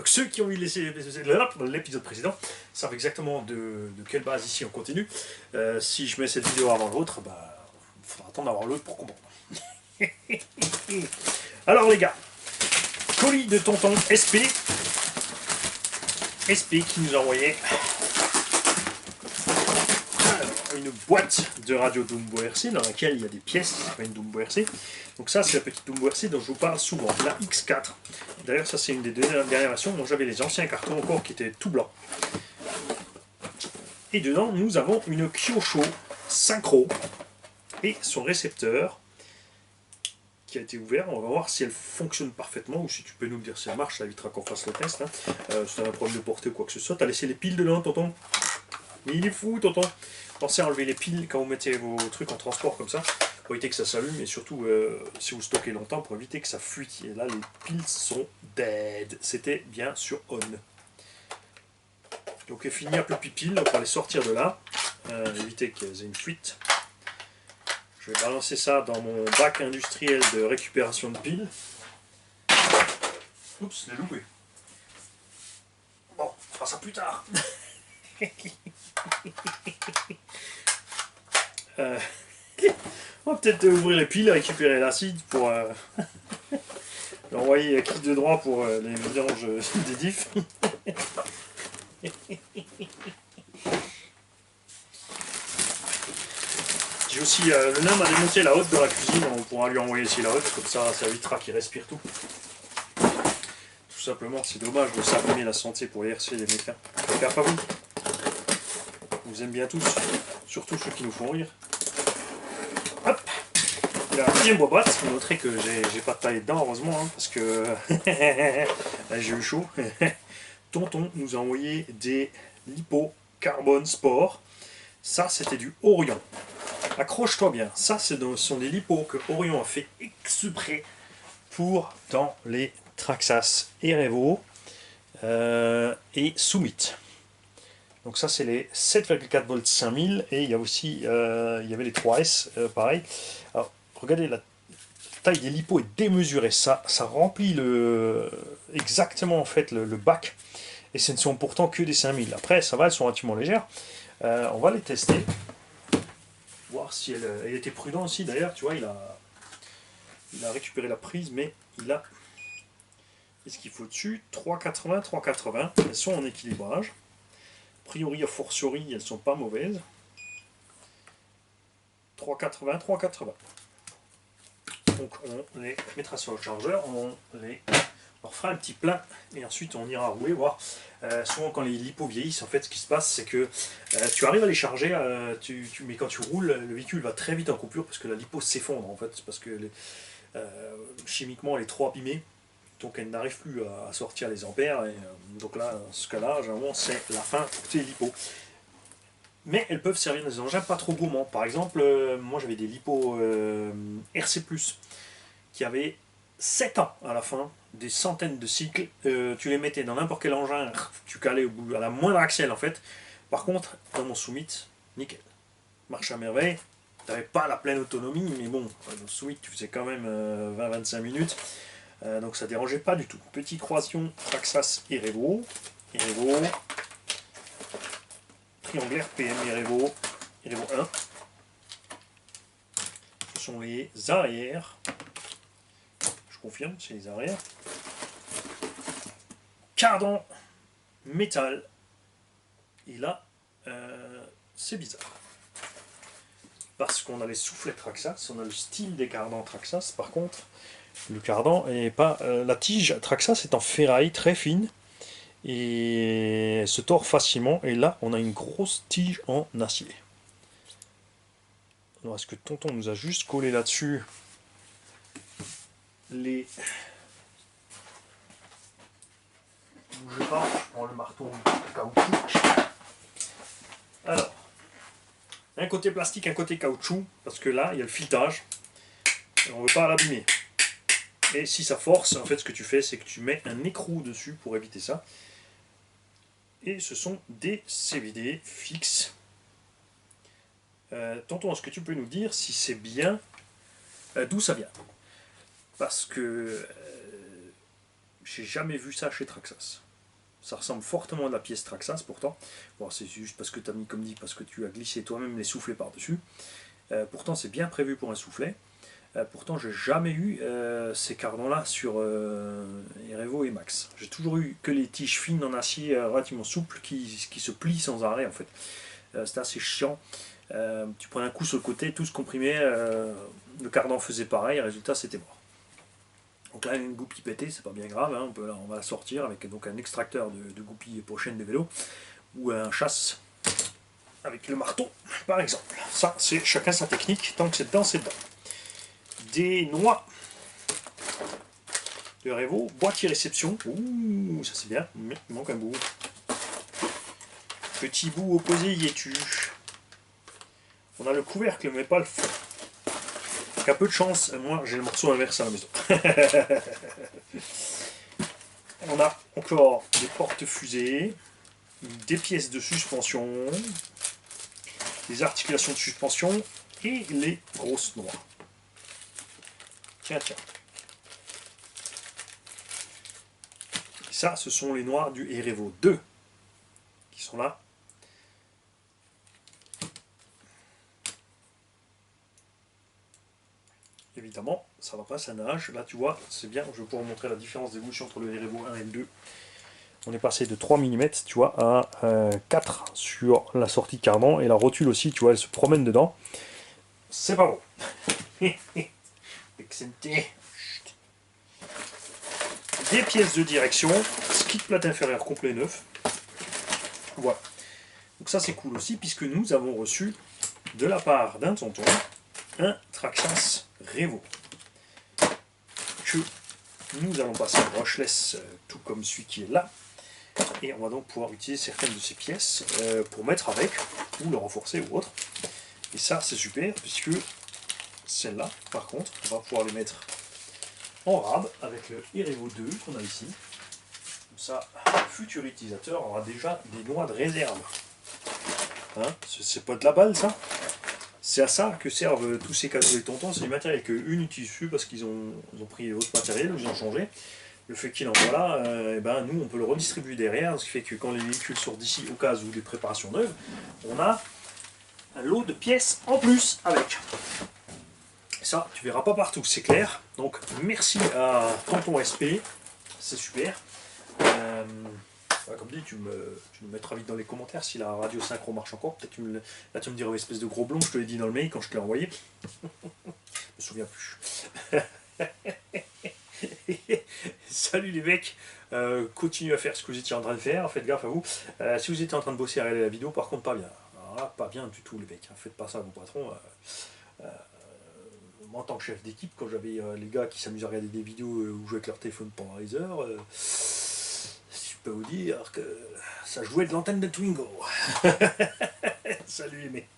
Donc ceux qui ont eu l'épisode précédent savent exactement de quelle base ici on continue. Si je mets cette vidéo avant l'autre, bah, il faudra attendre d'avoir l'autre pour comprendre. Alors les gars, colis de tonton SP qui nous a envoyé une boîte de radio Dumbo RC dans laquelle il y a des pièces, c'est pas une Dumbo RC. Donc ça c'est la petite Dumbo RC dont je vous parle souvent, la X4. D'ailleurs ça c'est une des dernières versions dont j'avais les anciens cartons encore qui étaient tout blancs. Et dedans nous avons une Kyosho synchro et son récepteur qui a été ouvert. On va voir si elle fonctionne parfaitement ou si tu peux nous le dire si elle marche, ça évitera qu'on fasse le test. Hein. Si tu as un problème de portée ou quoi que ce soit, tu as laissé les piles dedans tonton. Mais il est fou tonton. Pensez à enlever les piles quand vous mettez vos trucs en transport comme ça, pour éviter que ça s'allume et surtout si vous stockez longtemps pour éviter que ça fuite. Et là les piles sont dead. C'était bien sur on. Donc il finit un peu pipi, on va les sortir de là, éviter qu'elles aient une fuite. Je vais balancer ça dans mon bac industriel de récupération de piles. Oups, je l'ai loupé. Bon, on fera ça plus tard. On va peut-être ouvrir les piles, récupérer l'acide pour l'envoyer à qui de droit pour les vidanges des diffs. J'ai aussi le nain m'a démonté la hotte de la cuisine, on pourra lui envoyer aussi la hotte, comme ça évitera qu'il respire tout. Tout simplement, c'est dommage de s'abîmer la santé pour les RC des mécas. J'espère pas vous. On vous aime bien tous, surtout ceux qui nous font rire. Hop, la deuxième boîte, vous noterez que j'ai pas de taille dedans, heureusement, hein, parce que j'ai eu chaud. Tonton nous a envoyé des Lipo Carbone Sport. Ça, c'était du Orion. Accroche-toi bien, ça ce sont des lipos que Orion a fait exprès pour dans les Traxxas Erevo et Summit. Donc ça c'est les 7,4 volts 5000 et il y a aussi il y avait les 3S pareil. Alors regardez la taille des lipos est démesurée, ça remplit exactement en fait le bac et ce ne sont pourtant que des 5000. Après ça va, elles sont relativement légères. On va les tester. Voir si elle était prudent aussi d'ailleurs, tu vois, il a récupéré la prise, mais il a qu'est-ce qu'il faut dessus, 3,80, 3,80, elles sont en équilibrage, a priori a fortiori elles sont pas mauvaises, 3,80, 3,80, donc on les mettra sur le chargeur, on leur fera un petit plein et ensuite on ira rouler, voir. Souvent quand les lipos vieillissent, en fait ce qui se passe c'est que tu arrives à les charger, mais quand tu roules, le véhicule va très vite en coupure parce que la lipo s'effondre en fait, parce que chimiquement elle est trop abîmée, donc elle n'arrive plus à sortir les ampères, et donc là, dans ce cas-là, généralement c'est la fin des lipos. Mais elles peuvent servir dans des engins pas trop gourmands. Par exemple, moi j'avais des lipos RC+, qui avaient 7 ans à la fin, des centaines de cycles, tu les mettais dans n'importe quel engin, tu calais au bout, à la moindre axelle en fait. Par contre, dans mon Summit, nickel, marche à merveille, tu n'avais pas la pleine autonomie, mais bon, dans le Summit tu faisais quand même 20-25 minutes, donc ça dérangeait pas du tout. Petite croisillon Traxxas Erevo, triangulaire PM Erevo 1, ce sont les arrières. Confirme, c'est les arrières. Cardan métal. Et là, c'est bizarre. Parce qu'on a les soufflets Traxxas, on a le style des cardans Traxxas. Par contre, le cardan est pas. La tige Traxxas est en ferraille très fine et elle se tord facilement. Et là, on a une grosse tige en acier. Alors, est-ce que tonton nous a juste collé là-dessus les... Bougez pas, je prends le marteau de caoutchouc. Alors, un côté plastique, un côté caoutchouc, parce que là, il y a le filetage. On ne veut pas l'abîmer. Et si ça force, en fait, ce que tu fais, c'est que tu mets un écrou dessus pour éviter ça. Et ce sont des CVD fixes. Tonton, est-ce que tu peux nous dire si c'est bien, d'où ça vient? Parce que j'ai jamais vu ça chez Traxxas. Ça ressemble fortement à la pièce Traxxas pourtant. Bon, c'est juste parce que tu as mis comme dit, parce que tu as glissé toi-même les soufflets par-dessus. Pourtant, c'est bien prévu pour un soufflet. Pourtant, j'ai jamais eu ces cardans-là sur Erevo et Max. J'ai toujours eu que les tiges fines en acier relativement souples qui se plient sans arrêt en fait. C'était assez chiant. Tu prenais un coup sur le côté, tout se comprimait, le cardan faisait pareil, résultat c'était mort. Donc là, une goupille pétée, c'est pas bien grave, hein, on va la sortir avec donc un extracteur de goupille prochaine de vélo ou un chasse avec le marteau, par exemple. Ça, c'est chacun sa technique, tant que c'est dedans, c'est dedans. Des noix de Revo, boîtier réception, ouh, ça c'est bien, mais il manque un bout. Petit bout opposé, y es-tu? On a le couvercle, mais pas le fond. Donc, à peu de chance, moi j'ai le morceau inverse à la maison. On a encore des porte-fusées, des pièces de suspension, des articulations de suspension et les grosses noix. Tiens, tiens. Ça, ce sont les noix du Erevo 2 qui sont là. Évidemment, ça va pas, ça nage. Là, tu vois, c'est bien. Je vais pouvoir montrer la différence d'évolution entre le Erevo 1 et le 2. On est passé de 3 mm, tu vois, à 4 sur la sortie cardan. Et la rotule aussi, tu vois, elle se promène dedans. C'est pas bon. Des pièces de direction, skid plate inférieure complet neuf. Voilà. Donc ça c'est cool aussi puisque nous avons reçu de la part d'un tonton un Traxxas Revo que nous allons passer en brushless tout comme celui qui est là. Et on va donc pouvoir utiliser certaines de ces pièces pour mettre avec ou le renforcer ou autre. Et ça c'est super puisque celles-là par contre on va pouvoir les mettre en rab avec le Erevo 2 qu'on a ici. Comme ça, le futur utilisateur aura déjà des noix de réserve. Hein, c'est pas de la balle ça. C'est à ça que servent tous ces cadeaux des tontons, c'est du matériel qu'eux n'utilisent plus parce qu'ils ont pris autre matériel ou ils ont changé. Le fait qu'il en soit là, et ben nous on peut le redistribuer derrière, ce qui fait que quand les véhicules sortent d'ici au cas où des préparations neuves, on a un lot de pièces en plus avec. Ça, tu verras pas partout, c'est clair. Donc, merci à Tonton SP, c'est super. Comme dit, tu me mettras vite dans les commentaires si la radio synchro marche encore. Peut-être là, tu me diras, espèce de gros blond, je te l'ai dit dans le mail quand je te l'ai envoyé. Je me souviens plus. Salut les mecs, continuez à faire ce que vous étiez en train de faire, faites gaffe à vous. Si vous étiez en train de bosser à la vidéo, par contre, pas bien. Alors là, pas bien du tout les mecs, faites pas ça à vos patrons. Moi, en tant que chef d'équipe, quand j'avais les gars qui s'amusent à regarder des vidéos où jouaient avec leur téléphone pendant les heures, je peux vous dire que ça jouait de l'antenne de Twingo. Salut les mecs.